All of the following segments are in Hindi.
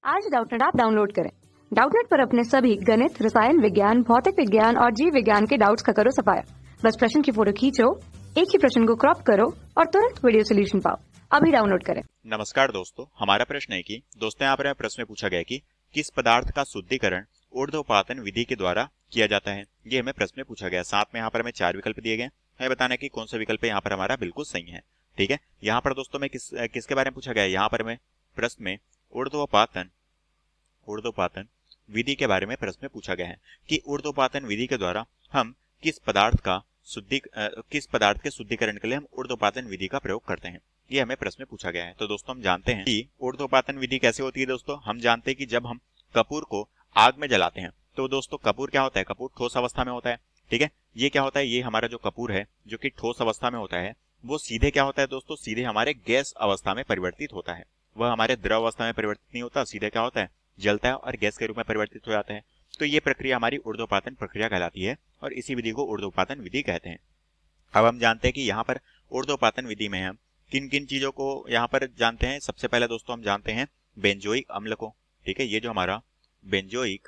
आज डाउटनेट ऐप डाउनलोड करें। डाउटनेट पर अपने सभी गणित, रसायन विज्ञान, भौतिक विज्ञान और जीव विज्ञान के डाउट्स का करो सफाया। बस प्रश्न की फोटो खींचो, एक ही प्रश्न को क्रॉप करो और तुरंत वीडियो सोल्यूशन पाओ। अभी डाउनलोड करें। नमस्कार दोस्तों, हमारा प्रश्न है कि दोस्तों यहाँ पर प्रश्न में पूछा गया कि किस पदार्थ का शुद्धिकरण ऊर्ध्वपातन विधि के द्वारा किया जाता है। ये हमें प्रश्न में पूछा गया। साथ में यहाँ पर हमें 4 विकल्प दिए गए। हमें बताना है कि कौन सा विकल्प यहाँ पर हमारा बिल्कुल सही है। ठीक है, यहाँ पर दोस्तों में किसके बारे में पूछा गया है। यहाँ पर हमें प्रश्न में ऊर्ध्वपातन विधि के बारे में प्रश्न में पूछा गया है कि ऊर्ध्वपातन विधि के द्वारा हम किस पदार्थ के शुद्धिकरण के लिए हम ऊर्ध्वपातन विधि का प्रयोग करते हैं। ये हमें प्रश्न में पूछा गया है। तो दोस्तों हम जानते हैं कि ऊर्ध्वपातन विधि कैसे होती है। दोस्तों हम जानते हैं कि जब हम कपूर को आग में जलाते हैं तो दोस्तों कपूर क्या होता है, कपूर ठोस अवस्था में होता है। ठीक है, ये क्या होता है, ये हमारा जो कपूर है जो कि ठोस अवस्था में होता है वो सीधे क्या होता है दोस्तों, सीधे हमारे गैस अवस्था में परिवर्तित होता है। वह हमारे द्रव अवस्था में परिवर्तित नहीं होता, सीधे क्या होता है, जलता है और गैस के रूप में परिवर्तित हो जाता है। तो ये प्रक्रिया हमारी ऊर्ध्वपातन प्रक्रिया कहलाती है और इसी विधि को ऊर्ध्वपातन विधि कहते हैं। अब हम जानते हैं कि यहाँ पर ऊर्ध्वपातन विधि में हम किन किन चीजों को यहाँ पर जानते हैं। सबसे पहले दोस्तों हम जानते हैं बेंजोइक अम्ल को। ठीक है, ये जो हमारा बेंजोइक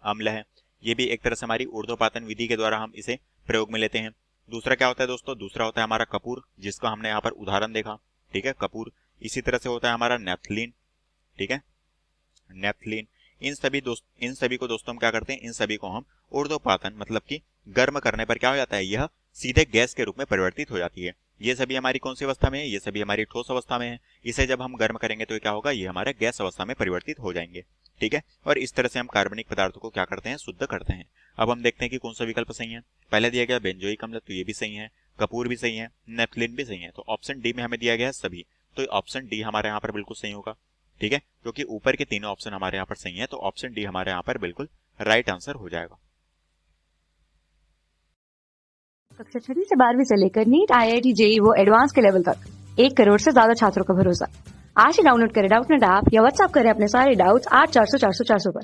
अम्ल है ये भी एक तरह से हमारी ऊर्ध्वपातन विधि के द्वारा हम इसे प्रयोग में लेते हैं। दूसरा क्या होता है दोस्तों, दूसरा होता है हमारा कपूर, जिसका हमने यहाँ पर उदाहरण देखा। ठीक है, कपूर। इसी तरह से होता है हमारा नेफ्थलीन। ठीक है, नेफ्थलीन। इन सभी को दोस्तों हम क्या करते हैं, इन सभी को हम ऊर्ध्वपातन मतलब कि गर्म करने पर क्या हो जाता है, यह सीधे गैस के रूप में परिवर्तित हो जाती है। ये सभी हमारी कौन सी अवस्था में है, ये सभी हमारी ठोस अवस्था में है। इसे जब हम गर्म करेंगे तो क्या होगा, ये हमारे गैस अवस्था में परिवर्तित हो जाएंगे। ठीक है, और इस तरह से हम कार्बनिक पदार्थों को क्या करते हैं, शुद्ध करते हैं। अब हम देखते हैं कि कौन सा विकल्प सही है। पहले दिया गया बेंजोइक अम्ल, तो ये भी सही है, कपूर भी सही है, नेफ्थलीन भी सही है। तो ऑप्शन डी में हमें दिया गया है सभी, तो ऑप्शन डी हमारे यहाँ पर बिल्कुल सही होगा। ठीक है, क्योंकि ऊपर के तीनों ऑप्शन हमारे यहाँ पर सही है, तो ऑप्शन डी हमारे यहाँ पर बिल्कुल राइट आंसर हो जाएगा। कक्षा 6 से 12वीं से लेकर नीट, IIT, JEE वो एडवांस के लेवल तक 1 करोड़ से ज्यादा छात्रों का भरोसा। आज ही डाउनलोड करें डाउटनेट ऐप या व्हाट्सएप करें अपने सारे डाउट्स 8400 400 400 पर।